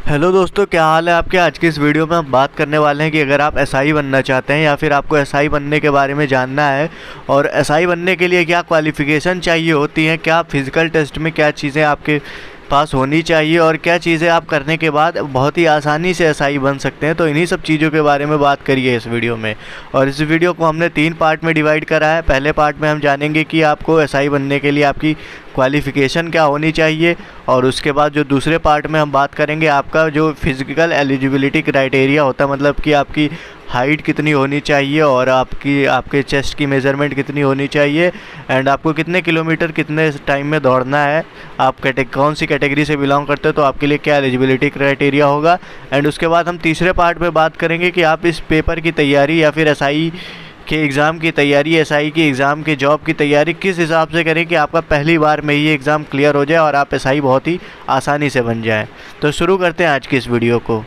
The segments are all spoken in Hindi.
हेलो दोस्तों, क्या हाल है आपके। आज की इस वीडियो में हम बात करने वाले हैं कि अगर आप एसआई बनना चाहते हैं या फिर आपको एसआई बनने के बारे में जानना है और एसआई बनने के लिए क्या क्वालिफ़िकेशन चाहिए होती हैं, क्या फिज़िकल टेस्ट में क्या चीज़ें आपके पास होनी चाहिए और क्या चीज़ें आप करने के बाद बहुत ही आसानी से एसआई बन सकते हैं। तो इन्हीं सब चीज़ों के बारे में बात करिए इस वीडियो में। और इस वीडियो को हमने 3 पार्ट में डिवाइड करा है। पहले पार्ट में हम जानेंगे कि आपको एसआई बनने के लिए आपकी क्वालिफ़िकेशन क्या होनी चाहिए, और उसके बाद जो दूसरे पार्ट में हम बात करेंगे आपका जो फिज़िकल एलिजिबिलिटी क्राइटेरिया होता है, मतलब कि आपकी हाइट कितनी होनी चाहिए और आपके चेस्ट की मेज़रमेंट कितनी होनी चाहिए, एंड आपको कितने किलोमीटर कितने टाइम में दौड़ना है, आप कौन सी कैटेगरी से बिलोंग करते हो तो आपके लिए क्या एलिजिबिलिटी क्राइटेरिया होगा। एंड उसके बाद हम तीसरे पार्ट में बात करेंगे कि आप इस पेपर की तैयारी या फिर एसआई के एग्ज़ाम की तैयारी, एसआई की एग्ज़ाम की जॉब की तैयारी किस हिसाब से करें कि आपका पहली बार में ही एग्ज़ाम क्लियर हो जाए और आप एसआई बहुत ही आसानी से बन जाएं। तो शुरू करते हैं आज की इस वीडियो को।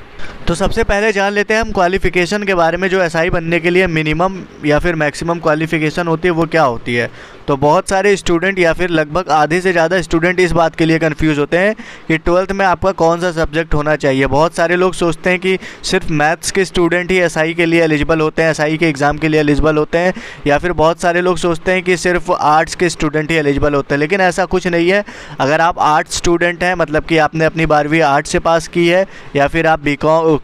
तो सबसे पहले जान लेते हैं हम क्वालिफ़िकेशन के बारे में। जो एसआई बनने के लिए मिनिमम या फिर मैक्सिमम क्वालिफ़िकेशन होती है वो क्या होती है। तो बहुत सारे स्टूडेंट या फिर लगभग आधे से ज़्यादा स्टूडेंट इस बात के लिए कंफ्यूज होते हैं कि 12th में आपका कौन सा सब्जेक्ट होना चाहिए। बहुत सारे लोग सोचते हैं कि सिर्फ मैथ्स के स्टूडेंट ही एसआई के लिए एलिजिबल होते हैं, एसआई के एग्ज़ाम के लिए एलिजिबल होते हैं, या फिर बहुत सारे लोग सोचते हैं कि सिर्फ आर्ट्स के स्टूडेंट ही एलिजिबल होते हैं। लेकिन ऐसा कुछ नहीं है। अगर आप आर्ट्स स्टूडेंट हैं, मतलब कि आपने अपनी 12वीं आर्ट्स से पास की है, या फिर आप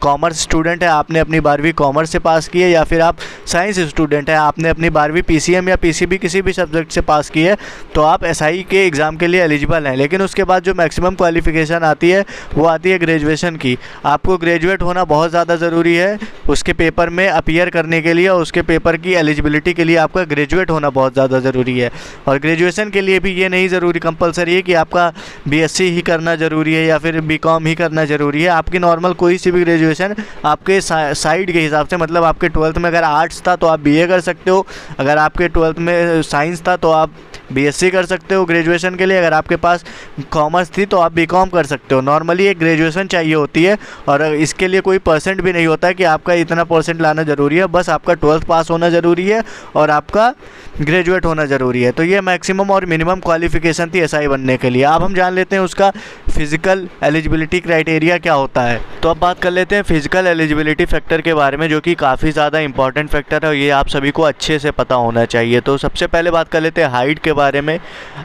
कॉमर्स स्टूडेंट है, आपने अपनी 12वीं कॉमर्स से पास की है, या फिर आप साइंस स्टूडेंट है, आपने अपनी 12वीं पीसीएम या पीसीबी किसी भी सब्जेक्ट से पास की है, तो आप एसआई के एग्ज़ाम के लिए एलिजिबल हैं। लेकिन उसके बाद जो मैक्सिमम क्वालिफ़िकेशन आती है वो आती है ग्रेजुएशन की। आपको ग्रेजुएट होना बहुत ज़्यादा ज़रूरी है उसके पेपर में अपीयर करने के लिए, और उसके पेपर की एलिजिबिलिटी के लिए आपका ग्रेजुएट होना बहुत ज़्यादा ज़रूरी है। और ग्रेजुएशन के लिए भी ये नहीं ज़रूरी कंपलसरी है कि आपका बीएससी ही करना ज़रूरी है या फिर बीकॉम ही करना ज़रूरी है। आपकी नॉर्मल कोई सी भी ग्रेजुएशन आपके साइड के हिसाब से, मतलब आपके 12th में अगर आर्ट्स था तो आप बीए कर सकते हो, अगर आपके 12th में साइंस था तो आप बीएससी कर सकते हो ग्रेजुएशन के लिए, अगर आपके पास कॉमर्स थी तो आप बीकॉम कर सकते हो। नॉर्मली एक ग्रेजुएशन चाहिए होती है और इसके लिए कोई परसेंट भी नहीं होता है कि आपका इतना परसेंट लाना ज़रूरी है। बस आपका 12th पास होना ज़रूरी है और आपका ग्रेजुएट होना ज़रूरी है। तो ये मैक्सिमम और मिनिमम क्वालिफ़िकेशन थी एसआई बनने के लिए। अब हम जान लेते हैं उसका फ़िज़िकल एलिजिबिलिटी क्राइटेरिया क्या होता है। तो अब बात कर लेते हैं फ़िज़िकल एलिजिबिलिटी फैक्टर के बारे में, जो कि काफ़ी ज़्यादा इंपॉर्टेंट फैक्टर है और ये आप सभी को अच्छे से पता होना चाहिए। तो सबसे पहले बात कर लेते हैं हाइट के बारे में।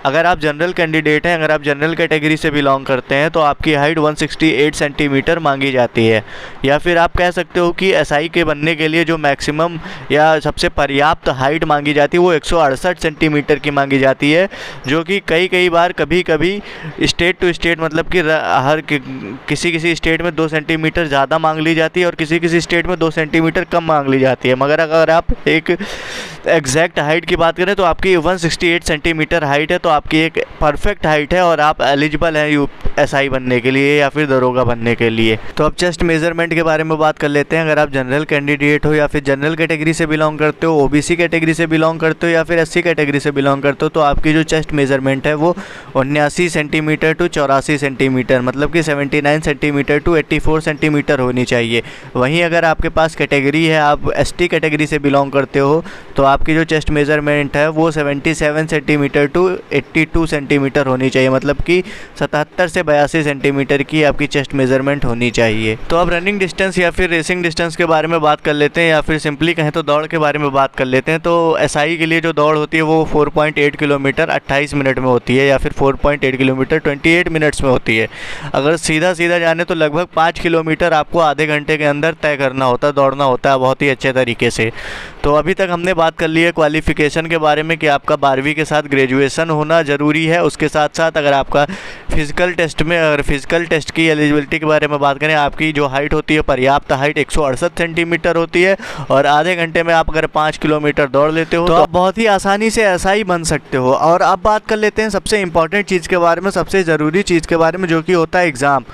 अगर आप जनरल कैंडिडेट हैं, अगर आप जनरल कैटेगरी से बिलोंग करते हैं तो आपकी हाइट 168 सेंटीमीटर मांगी जाती है। या फिर आप कह सकते हो कि एसआई के बनने के लिए जो मैक्सिमम या सबसे पर्याप्त हाइट मांगी जाती है वो 168 सेंटीमीटर की मांगी जाती है, जो कि कई बार कभी स्टेट टू स्टेट, मतलब कि किसी स्टेट में 2 सेंटीमीटर ज़्यादा मांग ली जाती है और किसी स्टेट में 2 सेंटीमीटर कम मांग ली जाती है। मगर अगर आप एक एग्जैक्ट हाइट की बात करें तो आपकी 168 सेंटीमीटर हाइट है, तो आपकी एक परफेक्ट हाइट है और आप एलिजिबल हैं एसआई बनने के लिए या फिर दरोगा बनने के लिए। तो अब चेस्ट मेजरमेंट के बारे में बात कर लेते हैं। अगर आप जनरल कैंडिडेट हो या फिर जनरल कैटेगरी से बिलोंग करते हो, ओबीसी कैटेगरी से बिलोंग करते हो या फिर एससी कैटेगरी से बिलोंग करते हो, तो आपकी जो चेस्ट मेजरमेंट है वो 79 सेंटीमीटर टू 84 सेंटीमीटर, मतलब कि 79 सेंटीमीटर टू 84 सेंटीमीटर होनी चाहिए। वहीं अगर आपके पास कैटेगरी है, आप एसटी कैटेगरी से बिलोंग करते हो, तो आपकी जो चेस्ट मेजरमेंट है वो 77 सेंटीमीटर टू 82 सेंटीमीटर होनी चाहिए, मतलब कि 77 से 82 सेंटीमीटर की आपकी चेस्ट मेजरमेंट होनी चाहिए। तो अब रनिंग डिस्टेंस या फिर रेसिंग डिस्टेंस के बारे में बात कर लेते हैं, या फिर सिंपली कहें तो दौड़ के बारे में बात कर लेते हैं। तो एसआई के लिए जो दौड़ होती है वो 4.8 किलोमीटर 28 मिनट में होती है, या फिर 4.8 किलोमीटर 28 मिनट्स में होती है। अगर सीधा जाने तो लगभग 5 किलोमीटर आपको आधे घंटे के अंदर तय करना होता है, दौड़ना होता है बहुत ही अच्छे तरीके से। तो अभी तक हमने बात कर ली है क्वालिफ़िकेशन के बारे में कि आपका 12वीं के साथ ग्रेजुएशन होना ज़रूरी है। उसके साथ साथ अगर आपका फिज़िकल टेस्ट की एलिजिबिलिटी के बारे में बात करें, आपकी जो हाइट होती है पर्याप्त हाइट 168 सेंटीमीटर होती है, और आधे घंटे में आप अगर 5 किलोमीटर दौड़ लेते हो तो आप बहुत ही आसानी से एसआई बन सकते हो। और अब बात कर लेते हैं सबसे इंपॉर्टेंट चीज़ के बारे में, सबसे ज़रूरी चीज़ के बारे में, जो कि होता है एग्ज़ाम।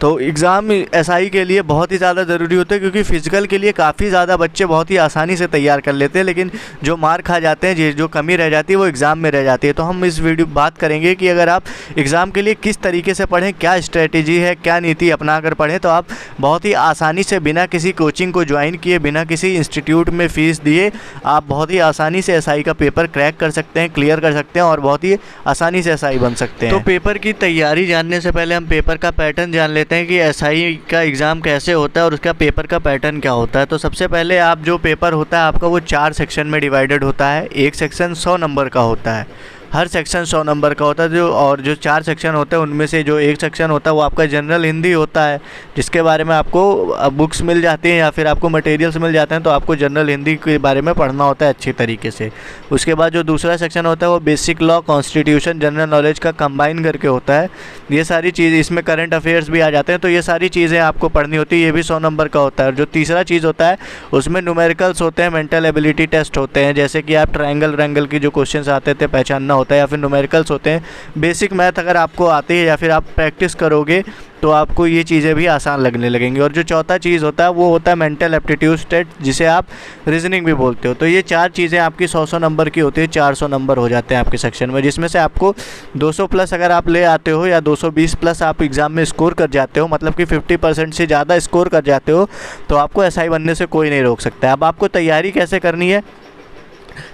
तो एग्ज़ाम एसआई के लिए बहुत ही ज़्यादा ज़रूरी होता है, क्योंकि फ़िज़िकल के लिए काफ़ी ज़्यादा बच्चे बहुत ही आसानी से तैयार कर लेते हैं, लेकिन जो मार खा जाते हैं, जो कमी रह जाती है वो एग्ज़ाम में रह रह जाती है। तो हम इस वीडियो बात करेंगे कि अगर आप एग्ज़ाम के लिए किस तरीके से पढ़ें, क्या स्ट्रेटेजी है, क्या नीति अपना कर पढ़ें, तो आप बहुत ही आसानी से बिना किसी कोचिंग को ज्वाइन किए, बिना किसी इंस्टीट्यूट में फ़ीस दिए आप बहुत ही आसानी से एसआई का पेपर क्रैक कर सकते हैं, क्लियर कर सकते हैं और बहुत ही आसानी से एसआई बन सकते हैं। तो पेपर की तैयारी जानने से पहले हम पेपर का पैटर्न जान लेते हैं कि एसआई का एग्ज़ाम कैसे होता है और उसका पेपर का पैटर्न क्या होता है। तो सबसे पहले आप जो पेपर होता है आपका वो 4 सेक्शन में डिवाइडेड होता है। एक सेक्शन 100 नंबर का होता है, हर सेक्शन 100 नंबर का होता है। और जो 4 सेक्शन होते हैं उनमें से जो एक सेक्शन होता है वो आपका जनरल हिंदी होता है, जिसके बारे में आपको बुक्स मिल जाती हैं या फिर आपको मटेरियल्स मिल जाते हैं, तो आपको जनरल हिंदी के बारे में पढ़ना होता है अच्छी तरीके से। उसके बाद जो दूसरा सेक्शन होता है वो basic law, constitution, general knowledge का कंबाइन करके होता है। ये सारी चीज़, इसमें करंट अफेयर्स भी आ जाते हैं, तो ये सारी चीज़ें आपको पढ़नी होती है। ये भी 100 नंबर का होता है। और जो तीसरा चीज़ होता है उसमें न्यूमेरिकल्स होते हैं, मेंटल एबिलिटी टेस्ट होते हैं, जैसे कि आप ट्रायंगल रैंगल की जो क्वेश्चंस आते थे पहचानना होता है, या फिर न्यूमेरिकल्स होते हैं। बेसिक मैथ अगर आपको आती है या फिर आप प्रैक्टिस करोगे तो आपको ये चीज़ें भी आसान लगने लगेंगी। और जो चौथा चीज़ होता है वो होता है मेंटल एप्टीट्यूड टेस्ट, जिसे आप रीजनिंग भी बोलते हो। तो ये 4 चीज़ें आपकी 100 नंबर की होती है, 400 नंबर हो जाते हैं आपके सेक्शन में, जिसमें से आपको 200 प्लस अगर आप ले आते हो या 220 प्लस आप एग्ज़ाम में स्कोर कर जाते हो, मतलब कि 50% से ज़्यादा स्कोर कर जाते हो, तो आपको एसआई बनने से कोई नहीं रोक सकता है। अब आपको तैयारी कैसे करनी है,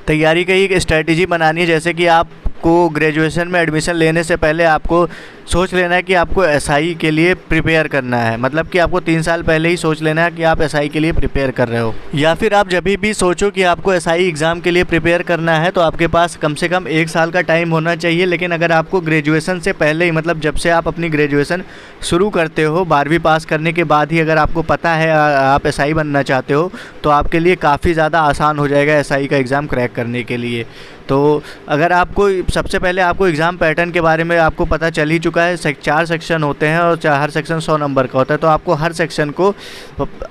तैयारी की एक स्ट्रैटेजी बनानी है। जैसे कि आपको ग्रेजुएशन में एडमिशन लेने से पहले आपको सोच लेना है कि आपको एसआई के लिए प्रिपेयर करना है, मतलब कि आपको 3 साल पहले ही सोच लेना है कि आप एसआई के लिए प्रिपेयर कर रहे हो। या फिर आप जब भी सोचो कि आपको एसआई एग्ज़ाम के लिए प्रिपेयर करना है तो आपके पास कम से कम 1 साल का टाइम होना चाहिए। लेकिन अगर आपको ग्रेजुएशन से पहले ही, मतलब जब से आप अपनी ग्रेजुएशन शुरू करते हो, 12वीं पास करने के बाद ही अगर आपको पता है आप एसआई बनना चाहते हो, तो आपके लिए काफ़ी ज़्यादा आसान हो जाएगा एसआई का एग्ज़ाम क्रैक करने के लिए। तो अगर आपको सबसे पहले आपको एग्ज़ाम पैटर्न के बारे में आपको पता चल ही चुका है, 4 सेक्शन होते हैं और हर सेक्शन 100 नंबर का होता है, तो आपको हर सेक्शन को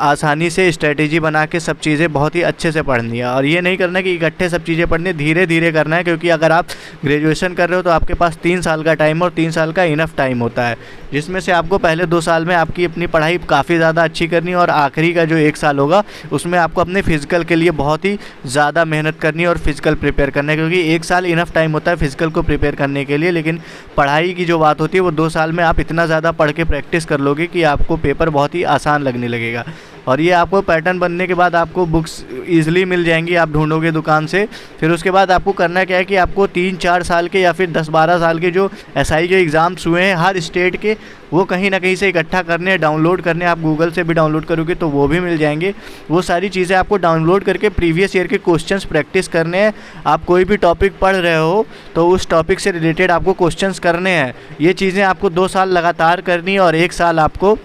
आसानी से स्ट्रेटेजी बना के सब चीज़ें बहुत ही अच्छे से पढ़नी है। और ये नहीं करना कि इकट्ठे सब चीज़ें पढ़नी, धीरे धीरे करना है, क्योंकि अगर आप ग्रेजुएशन कर रहे हो तो आपके पास 3 साल का टाइम और 3 साल का इनफ टाइम होता है, जिसमें से आपको पहले 2 साल में आपकी अपनी पढ़ाई काफ़ी ज़्यादा अच्छी करनी और आखिरी का जो 1 साल होगा उसमें आपको अपने फिज़िकल के लिए बहुत ही ज़्यादा मेहनत करनी और फिज़िकल प्रिपेयर करना है, क्योंकि 1 साल इनफ टाइम होता है फिज़िकल को प्रिपेयर करने के लिए। लेकिन पढ़ाई की जो बात होती है वो 2 साल में आप इतना ज़्यादा पढ़ के प्रैक्टिस कर लोगे कि आपको पेपर बहुत ही आसान लगने लगेगा। और ये आपको पैटर्न बनने के बाद आपको बुक्स ईज़िली मिल जाएंगी, आप ढूंढोगे दुकान से। फिर उसके बाद आपको करना क्या है कि आपको 3-4 साल के या फिर 10-12 साल के जो एसआई के एग्ज़ाम्स हुए हैं हर स्टेट के, वो कहीं ना कहीं से इकट्ठा करने, डाउनलोड करने। आप गूगल से भी डाउनलोड करोगे तो वो भी मिल जाएंगे। वो सारी चीज़ें आपको डाउनलोड करके प्रीवियस ईयर के क्वेश्चंस प्रैक्टिस करने हैं। आप कोई भी टॉपिक पढ़ रहे हो तो उस टॉपिक से रिलेटेड आपको क्वेश्चंस करने हैं। ये चीज़ें आपको 2 साल लगातार करनी है और 1 साल आपको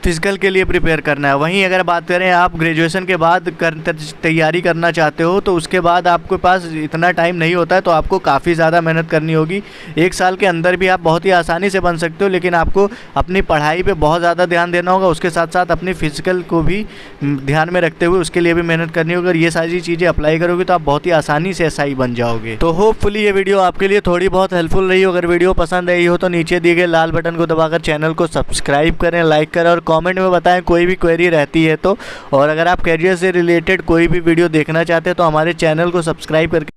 फिज़िकल के लिए प्रिपेयर करना है। वहीं अगर बात करें आप ग्रेजुएशन के बाद तैयारी करना चाहते हो तो उसके बाद आपके पास इतना टाइम नहीं होता है, तो आपको काफ़ी ज़्यादा मेहनत करनी होगी। 1 साल के अंदर भी आप बहुत ही आसानी से बन सकते हो, लेकिन आपको अपनी पढ़ाई पे बहुत ज़्यादा ध्यान देना होगा। उसके साथ साथ अपनी फिज़िकल को भी ध्यान में रखते हुए उसके लिए भी मेहनत करनी होगी। अगर ये सारी चीज़ें अप्लाई करोगे तो आप बहुत ही आसानी से एसआई बन जाओगे। तो होपफुली ये वीडियो आपके लिए थोड़ी बहुत हेल्पफुल रही हो। अगर वीडियो पसंद आई हो तो नीचे दिए गए लाल बटन को दबाकर चैनल को सब्सक्राइब करें, लाइक करें और कमेंट में बताएं कोई भी क्वेरी रहती है तो। और अगर आप कैरियर से रिलेटेड कोई भी वीडियो देखना चाहते हैं तो हमारे चैनल को सब्सक्राइब करके